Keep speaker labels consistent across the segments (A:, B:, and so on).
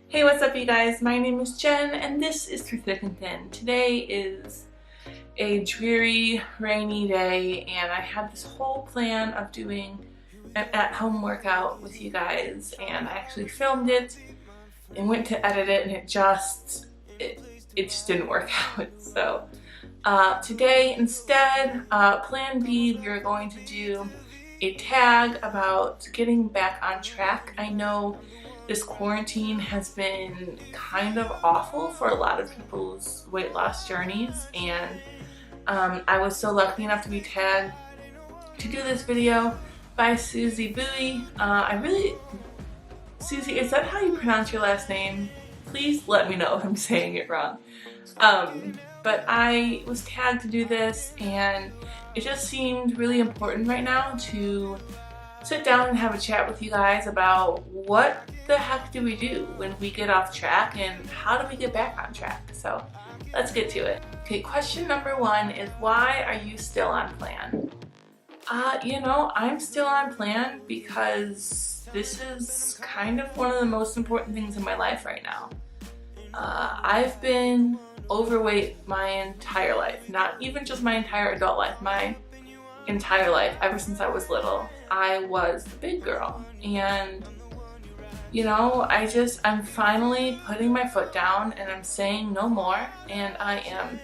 A: Hey, what's up you guys? My name is Jen and this is Through Thick and Thin. Today is a dreary, rainy day and I had this whole plan of doing an at-home workout with you guys, and I actually filmed it and went to edit it and it just didn't work out. So today instead, plan B, we are going to do a tag about getting back on track. I know this quarantine has been kind of awful for a lot of people's weight loss journeys, and I was so lucky enough to be tagged to do this video by Suzy. Suzy, is that how you pronounce your last name? Please let me know if I'm saying it wrong. But I was tagged to do this and it just seemed really important right now to sit down and have a chat with you guys about what the heck do we do when we get off track and how do we get back on track. So let's get to it. Okay, question number one is, why are you still on plan? I'm still on plan because this is kind of one of the most important things in my life right now. I've been overweight my entire life, not even just my entire adult life, my entire life. Ever since I was little, I was the big girl, and I'm finally putting my foot down and I'm saying no more, and I am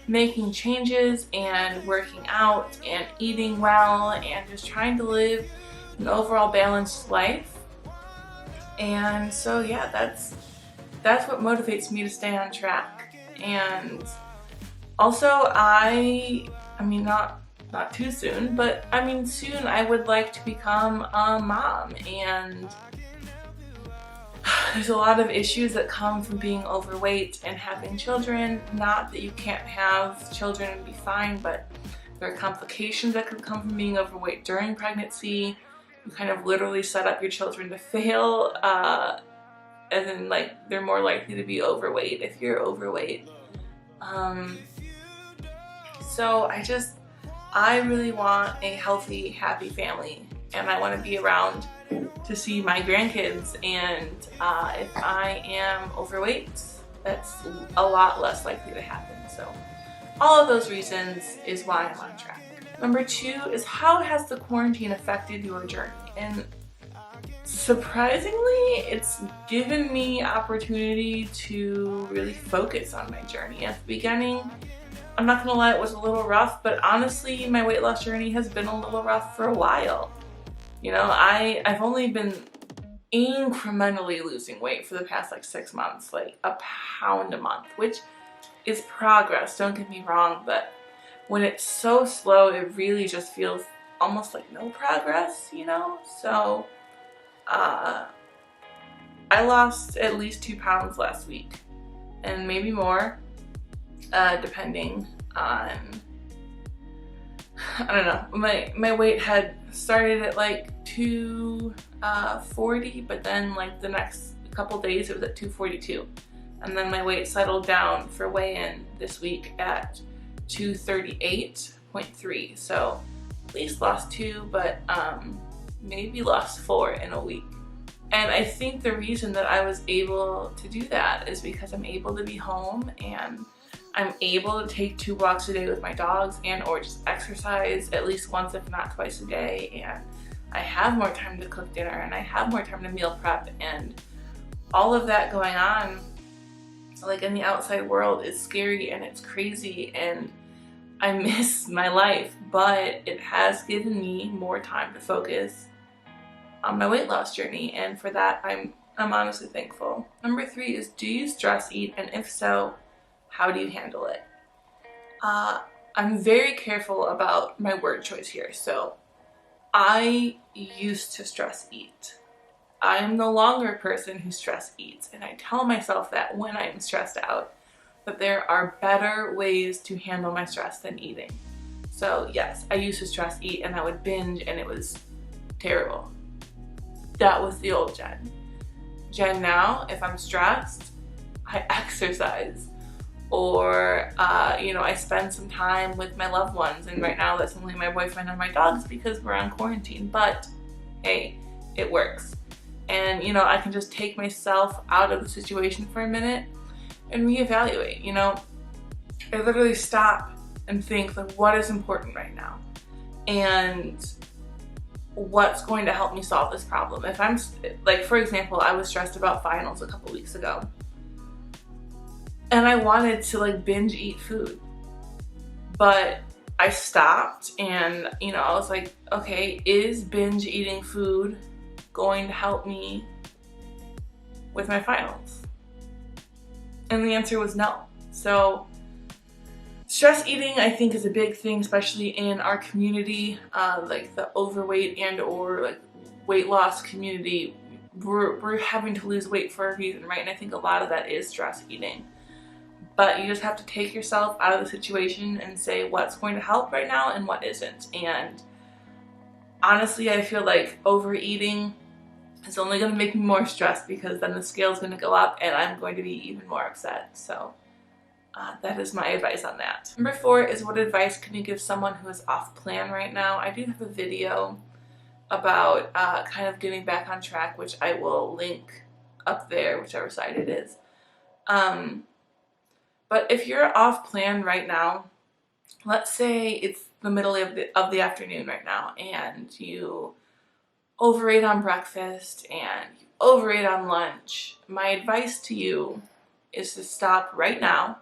A: making changes and working out and eating well and just trying to live an overall balanced life. And so yeah, that's what motivates me to stay on track. And also not too soon, but soon I would like to become a mom, and there's a lot of issues that come from being overweight and having children. Not that you can't have children and be fine, but there are complications that could come from being overweight during pregnancy. You kind of literally set up your children to fail, as in they're more likely to be overweight if you're overweight. So I really want a healthy, happy family, and I want to be around to see my grandkids, and if I am overweight, that's a lot less likely to happen. So all of those reasons is why I'm on track. Number two is, how has the quarantine affected your journey? And surprisingly, it's given me opportunity to really focus on my journey. At the beginning, I'm not gonna lie, it was a little rough, but honestly, my weight loss journey has been a little rough for a while. I've only been incrementally losing weight for the past 6 months, like a pound a month, which is progress, don't get me wrong, but when it's so slow, it really just feels almost like no progress, So, I lost at least 2 pounds last week, and maybe more, depending on, I don't know, my weight had started at 240, but then the next couple days it was at 242, and then my weight settled down for weigh-in this week at 238.3. So at least lost 2, but maybe lost 4 in a week. And I think the reason that I was able to do that is because I'm able to be home and I'm able to take 2 walks a day with my dogs, or just exercise at least once, if not twice a day, and I have more time to cook dinner and I have more time to meal prep, and all of that going on in the outside world is scary and it's crazy and I miss my life, but it has given me more time to focus on my weight loss journey, and for that I'm honestly thankful. Number 3 is, do you stress eat, and if so, how do you handle it? I'm very careful about my word choice here. So I used to stress eat. I am no longer a person who stress eats, and I tell myself that when I'm stressed out, that there are better ways to handle my stress than eating. So yes, I used to stress eat and I would binge and it was terrible. That was the old Jen. Jen now, if I'm stressed, I exercise, or I spend some time with my loved ones, and right now that's only my boyfriend and my dogs because we're on quarantine, but hey, it works. And, you know, I can just take myself out of the situation for a minute and reevaluate, you know. I literally stop and think, like, what is important right now? And what's going to help me solve this problem? If I'm, like, for example, I was stressed about finals a couple weeks ago. And I wanted to, like, binge eat food. But I stopped and, you know, I was like, okay, is binge eating food going to help me with my finals? And the answer was no. So stress eating, I think, is a big thing, especially in our community, like the overweight and or like weight loss community. We're having to lose weight for a reason, right? And I think a lot of that is stress eating. But you just have to take yourself out of the situation and say what's going to help right now and what isn't. And honestly, I feel like overeating is only going to make me more stressed, because then the scale's going to go up and I'm going to be even more upset. So that is my advice on that. Number 4 is, what advice can you give someone who is off plan right now? I do have a video about kind of getting back on track, which I will link up there, whichever side it is. But if you're off plan right now, let's say it's the middle of the afternoon right now, and you overate on breakfast and you overate on lunch, my advice to you is to stop right now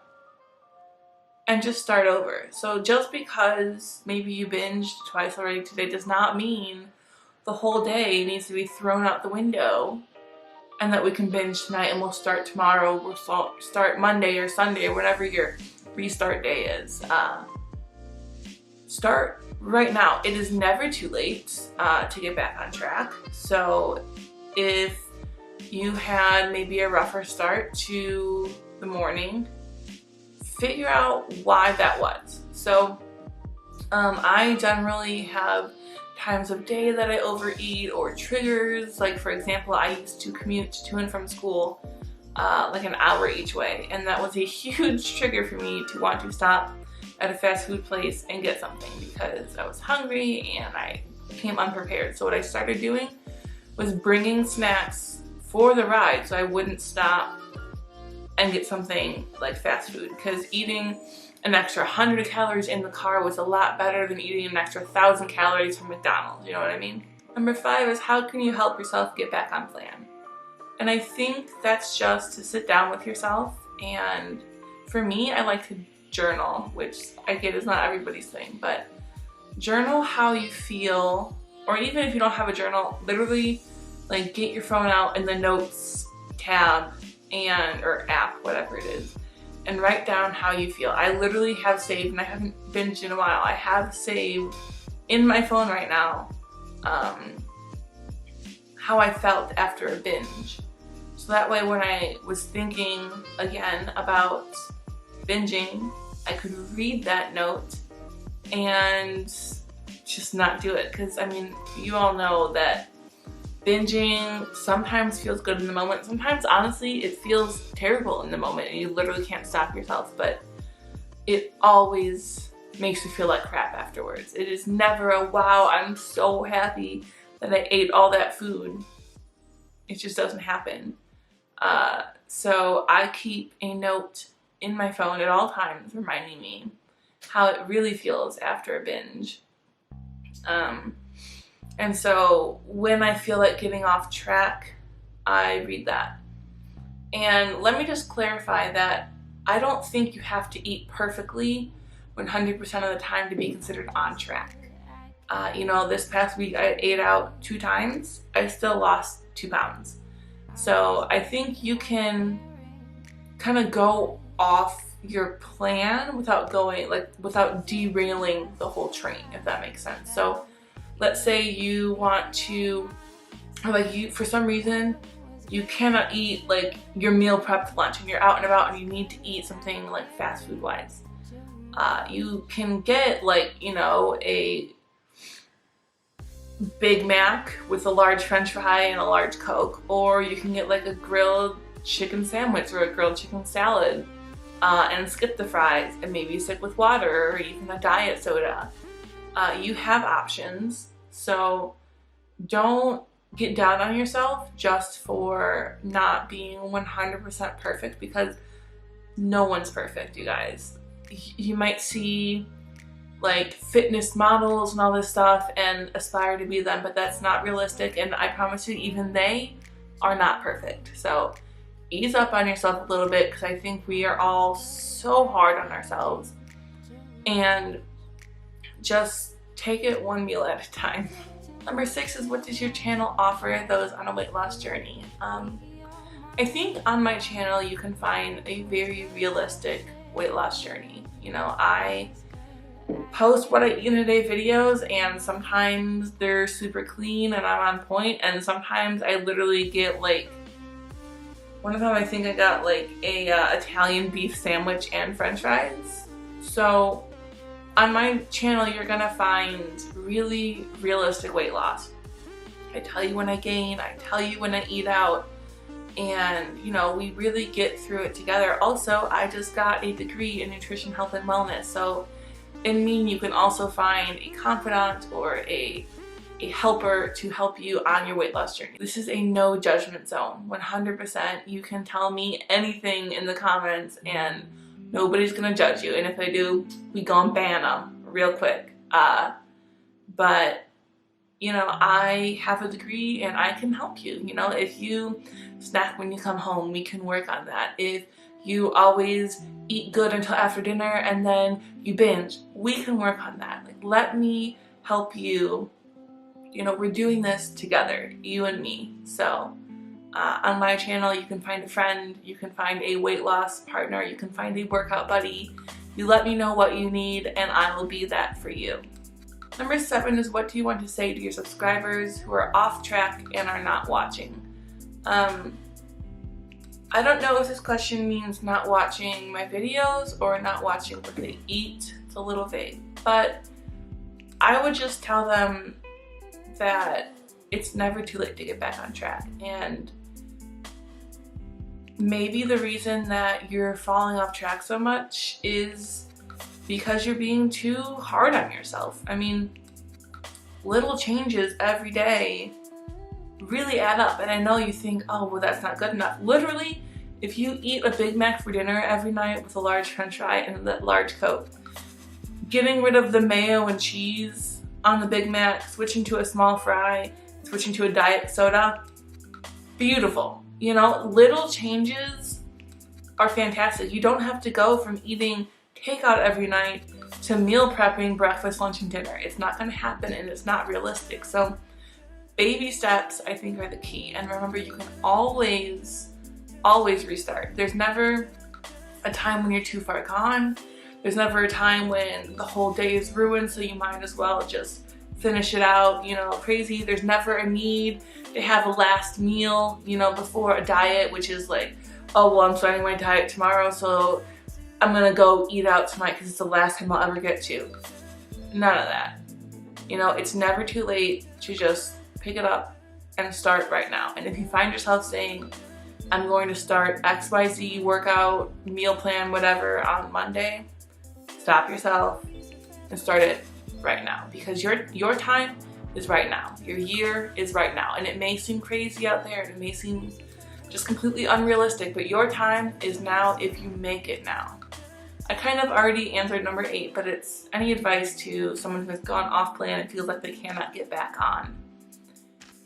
A: and just start over. So just because maybe you binged twice already today does not mean the whole day needs to be thrown out the window and that we can binge tonight and we'll start tomorrow, we'll start Monday or Sunday or whatever your restart day is. Start right now. It is never too late to get back on track. So if you had maybe a rougher start to the morning, figure out why that was. So I generally have times of day that I overeat or triggers. Like, for example, I used to commute to and from school like an hour each way, and that was a huge trigger for me to want to stop at a fast food place and get something, because I was hungry and I came unprepared. So what I started doing was bringing snacks for the ride so I wouldn't stop and get something like fast food, because eating an extra 100 calories in the car was a lot better than eating an extra 1,000 calories from McDonald's, you know what I mean? Number 5 is, how can you help yourself get back on plan? And I think that's just to sit down with yourself. And for me, I like to journal, which I get is not everybody's thing, but journal how you feel. Or even if you don't have a journal, literally like get your phone out in the notes tab or app, whatever it is, and write down how you feel. I literally have saved, and I haven't binged in a while, I have saved in my phone right now how I felt after a binge. So that way when I was thinking again about binging, I could read that note and just not do it. Because I mean, you all know that binging sometimes feels good in the moment. Sometimes, honestly, it feels terrible in the moment and you literally can't stop yourself, but it always makes you feel like crap afterwards. It is never a, wow, I'm so happy that I ate all that food. It just doesn't happen. So I keep a note in my phone at all times reminding me how it really feels after a binge. And so when I feel like getting off track, I read that. And let me just clarify that I don't think you have to eat perfectly 100% of the time to be considered on track. You know, this past week I ate out 2 times. I still lost 2 pounds. So I think you can kind of go off your plan without derailing the whole train, if that makes sense. So let's say you want to, or for some reason, you cannot eat like your meal prepped lunch and you're out and about and you need to eat something like fast food wise. You can get like, you know, a Big Mac with a large French fry and a large Coke, or you can get like a grilled chicken sandwich or a grilled chicken salad and skip the fries and maybe stick with water or even a diet soda. You have options, so don't get down on yourself just for not being 100% perfect, because no one's perfect, you guys. You might see like fitness models and all this stuff and aspire to be them, but that's not realistic, and I promise you, even they are not perfect. So ease up on yourself a little bit, because I think we are all so hard on ourselves, and just take it one meal at a time. Number 6 is, what does your channel offer those on a weight loss journey? I think on my channel you can find a very realistic weight loss journey. You know, I post what I eat in a day videos, and sometimes they're super clean and I'm on point, and sometimes I literally get like, one of them I think I got like a Italian beef sandwich and french fries. So on my channel you're gonna find really realistic weight loss. I tell you when I gain, I tell you when I eat out, and you know, we really get through it together. Also, I just got a degree in nutrition, health, and wellness, so in me you can also find a confidant or a helper to help you on your weight loss journey. This is a no judgment zone, 100%. You can tell me anything in the comments and nobody's gonna judge you, and if they do, we gonna ban them real quick. But you know, I have a degree and I can help you. You know, if you snack when you come home, we can work on that. If you always eat good until after dinner and then you binge, we can work on that. Like, let me help you. You know, we're doing this together, you and me. So on my channel you can find a friend, you can find a weight loss partner, you can find a workout buddy. You let me know what you need and I will be that for you. Number 7 is, what do you want to say to your subscribers who are off track and are not watching? I don't know if this question means not watching my videos or not watching what they eat. It's a little vague, but I would just tell them that it's never too late to get back on track. And maybe the reason that you're falling off track so much is because you're being too hard on yourself. I mean, little changes every day really add up. And I know you think, oh, well, that's not good enough. Literally, if you eat a Big Mac for dinner every night with a large french fry and a large Coke, getting rid of the mayo and cheese on the Big Mac, switching to a small fry, switching to a diet soda, beautiful. You know, little changes are fantastic. You don't have to go from eating takeout every night to meal prepping breakfast, lunch, and dinner. It's not going to happen, and it's not realistic. So baby steps, I think, are the key. And remember, you can always restart. There's never a time when you're too far gone. There's never a time when the whole day is ruined, so you might as well just finish it out, you know, crazy. There's never a need to have a last meal, you know, before a diet, which is like, oh, well, I'm starting my diet tomorrow, so I'm gonna go eat out tonight because it's the last time I'll ever get to. None of that. You know, it's never too late to just pick it up and start right now. And if you find yourself saying, I'm going to start XYZ workout, meal plan, whatever on Monday, stop yourself and start it right now, because your time is right now. Your year is right now. And it may seem crazy out there, and it may seem just completely unrealistic, but your time is now if you make it now. I kind of already answered number 8, but it's any advice to someone who has gone off plan and feels like they cannot get back on.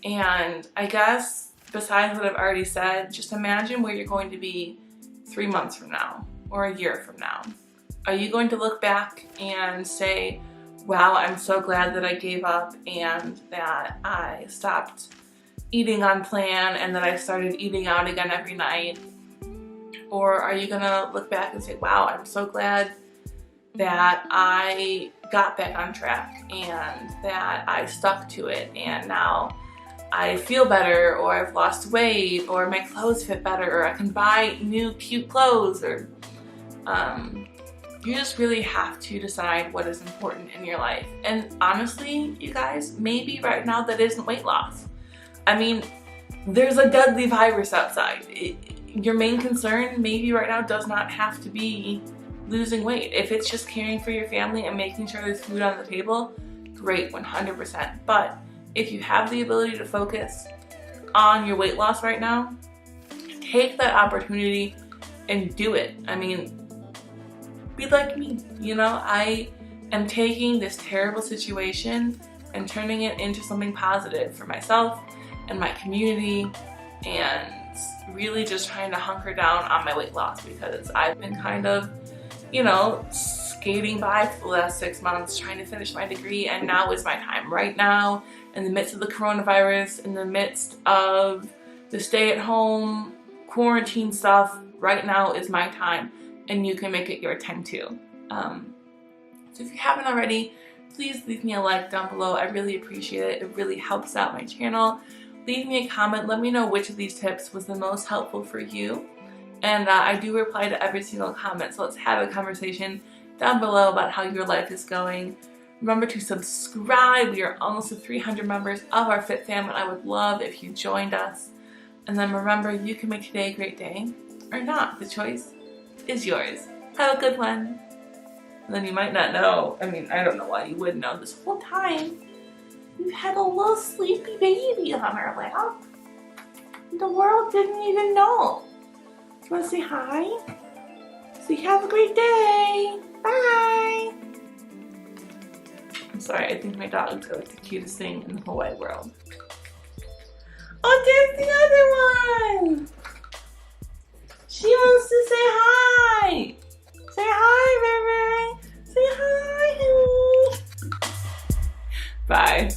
A: And I guess besides what I've already said, just imagine where you're going to be 3 months from now or a year from now. Are you going to look back and say, wow, I'm so glad that I gave up and that I stopped eating on plan and that I started eating out again every night? Or are you gonna look back and say, wow, I'm so glad that I got back on track and that I stuck to it, and now I feel better, or I've lost weight, or my clothes fit better, or I can buy new cute clothes, or you just really have to decide what is important in your life. And honestly, you guys, maybe right now that isn't weight loss. I mean, there's a deadly virus outside. Your main concern maybe right now does not have to be losing weight. If it's just caring for your family and making sure there's food on the table, great, 100%. But if you have the ability to focus on your weight loss right now, take that opportunity and do it. I mean, be like me, you know? I am taking this terrible situation and turning it into something positive for myself and my community, and really just trying to hunker down on my weight loss, because I've been kind of, you know, skating by for the last 6 months trying to finish my degree, and now is my time. Right now, in the midst of the coronavirus, in the midst of the stay-at-home quarantine stuff, right now is my time, and you can make it your time too. So if you haven't already, please leave me a like down below. I really appreciate it. It really helps out my channel. Leave me a comment. Let me know which of these tips was the most helpful for you. And I do reply to every single comment, so let's have a conversation down below about how your life is going. Remember to subscribe. We are almost to 300 members of our Fit Fam, and I would love if you joined us. And then remember, you can make today a great day, or not. The choice is yours. Have a good one. And then you might not know. I mean, I don't know why you wouldn't know. This whole time, we've had a little sleepy baby on our lap. The world didn't even know. Do you want to say hi? So you have a great day. Bye. I'm sorry, I think my dog's like the cutest thing in the whole wide world. Oh, there's the other one. She wants to say hi. Say hi, baby. Say hi, honey. Bye.